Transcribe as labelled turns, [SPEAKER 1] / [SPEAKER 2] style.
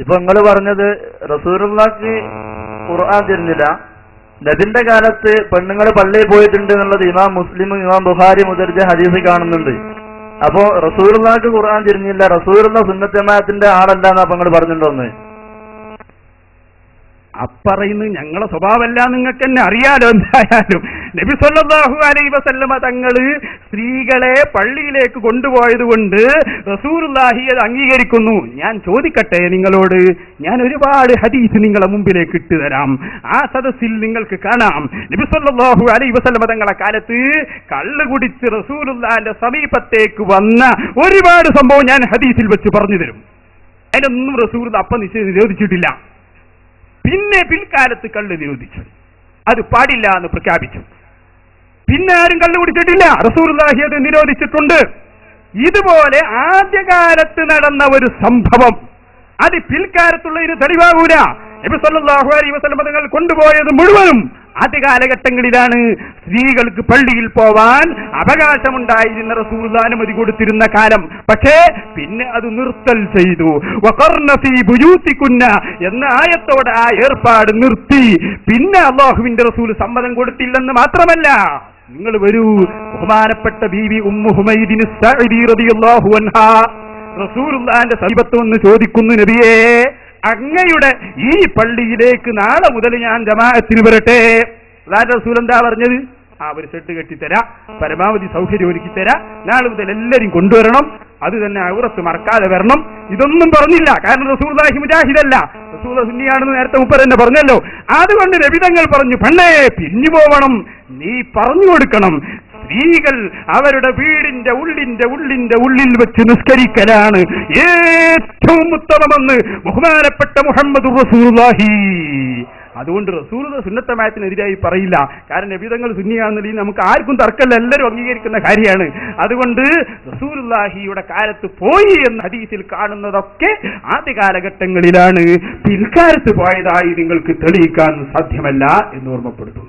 [SPEAKER 1] ഇപ്പൊ നിങ്ങൾ പറഞ്ഞത് റസൂലുള്ളാഹിക്ക് ഖുർആൻ തരുന്നില്ല, നബിന്റെ കാലത്ത് പെണ്ണുങ്ങൾ പള്ളിയിൽ പോയിട്ടുണ്ട് എന്നുള്ളത് ഇമാം മുസ്ലിം ഇമാം ബുഖാരി മുദർജ ഹദീസ് കാണുന്നുണ്ട്. അപ്പോ റസൂലുള്ളാഹിക്ക് ഖുർആൻ തരുന്നില്ല, റസൂലുള്ള സുന്നത്ത് ജമാഅത്തിന്റെ ആളല്ലാന്ന് അപ്പൊ നിങ്ങൾ പറഞ്ഞിട്ടുണ്ടോന്ന്?
[SPEAKER 2] അപ്പറയുന്നത് ഞങ്ങളെ സ്വഭാവമല്ല, നിങ്ങൾക്ക് തന്നെ അറിയാലോ. എന്തായാലും നബി സല്ലല്ലാഹു അലൈഹി വസല്ലമ തങ്ങള് സ്ത്രീകളെ പള്ളിയിലേക്ക് കൊണ്ടുപോയത് കൊണ്ട് റസൂലുള്ളാഹി അത് അംഗീകരിക്കുന്നു. ഞാൻ ചോദിക്കട്ടെ നിങ്ങളോട്, ഞാൻ ഒരുപാട് ഹദീസ് നിങ്ങളെ മുമ്പിലേക്ക് ഇട്ടുതരാം. ആ സദസ്സിൽ നിങ്ങൾക്ക് കാണാം നബി സല്ലല്ലാഹു അലൈഹി വസല്ലമ തങ്ങളെ കാലത്ത് കള്ള് കുടിച്ച് റസൂലുള്ളാഹിന്റെ സമീപത്തേക്ക് വന്ന ഒരുപാട് സംഭവം ഞാൻ ഹദീസിൽ വെച്ച് പറഞ്ഞു തരും. അതിനൊന്നും റസൂൽ അപ്പം നിരോധിച്ചിട്ടില്ല. പിന്നെ പിൽക്കാലത്ത് കള്ള് നിരോധിച്ചു, അത് പാടില്ല എന്ന് പ്രഖ്യാപിച്ചു. പിന്നെ ആരും കള്ളു കുടിച്ചിട്ടില്ല, റസൂലുള്ളാഹി അത് നിരോധിച്ചിട്ടുണ്ട്. ഇതുപോലെ ആദ്യകാലത്ത് നടന്ന ഒരു സംഭവം അത് പിൽക്കാലത്തുള്ളതിന് തെളിവാകൂല. നബി സല്ലല്ലാഹു അലൈഹി വസല്ലം തങ്ങൾ കൊണ്ടുപോയത് മുഴുവനും ആദ്യ കാലഘട്ടങ്ങളിലാണ്. സ്ത്രീകൾക്ക് പള്ളിയിൽ പോവാൻ അവകാശമുണ്ടായിരുന്ന റസൂലുള്ളാഹി അനുമതി കൊടുത്തിരുന്ന കാലം. പക്ഷേ പിന്നെ അത് നിർത്തൽ ചെയ്തു. വഖർന ഫീ ബുയൂതികുന്ന എന്ന ആയത്തോടെ ആ ഏർപ്പാട് നിർത്തി. പിന്നെ അല്ലാഹുവിന്റെ റസൂൽ സമ്മതം കൊടുത്തില്ലെന്ന് മാത്രമല്ല, നിങ്ങൾ വരൂ, ബഹുമാനപ്പെട്ട ബീവി ഉമ്മു ഹുമൈദിൻ സഅദി റളിയല്ലാഹു അൻഹാ റസൂലുള്ളാഹിന്റെ സമീപത്ത് വന്ന് ചോദിക്കുന്നു, നബിയേ, അങ്ങയുടെ ഈ പള്ളിയിലേക്ക് നാളെ മുതൽ ഞാൻ ജമാഅത്തിന് വരട്ടെ. അല്ലാതെ റസൂൽ എന്താ പറഞ്ഞത്? ഒരു സെട്ട് കെട്ടിത്തരാ, പരമാവധി സൗകര്യം ഒരുക്കി തരാ, നാളെ മുതൽ എല്ലാരും കൊണ്ടുവരണം, അത് തന്നെ ഔറത്ത് മറക്കാതെ വരണം. ഇതൊന്നും പറഞ്ഞില്ല. കാരണം റസൂലുള്ളാഹി മുജാഹിദല്ല, റസൂൽ സുന്നിയാണെന്ന് നേരത്തെ മുപ്പർ തന്നെ പറഞ്ഞല്ലോ. അതുകൊണ്ട് നബി തങ്ങൾ പറഞ്ഞു, പെണ്ണേ പിരിഞ്ഞു പോവണം, നീ പറഞ്ഞു കൊടുക്കണം, സ്ത്രീകൾ അവരുടെ വീടിന്റെ ഉള്ളിൽ വെച്ച് നിസ്കരിക്കലാണ് ഏറ്റവും ഉത്തമമെന്ന് ബഹുമാനപ്പെട്ട മുഹമ്മദ് റസൂലുള്ളാഹി. അതുകൊണ്ട് റസൂൽ സുന്നത്ത് ജമാഅത്തിനെതിരായി പറയില്ല. കാരണം നബി തങ്ങൾ സുന്നിയാണെന്നുണ്ടെങ്കിൽ നമുക്ക് ആർക്കും തർക്കമില്ല, എല്ലാവരും അംഗീകരിക്കുന്ന കാര്യമാണ്. അതുകൊണ്ട് റസൂലുള്ളാഹിയുടെ കാലത്ത് പോയി എന്ന ഹദീസിൽ കാണുന്നതൊക്കെ ആദ്യ കാലഘട്ടങ്ങളിലാണ്. പിൽക്കാലത്ത് പോയതായി നിങ്ങൾക്ക് തെളിയിക്കാൻ സാധ്യമല്ല എന്ന് ഓർമ്മപ്പെടുത്തുന്നു.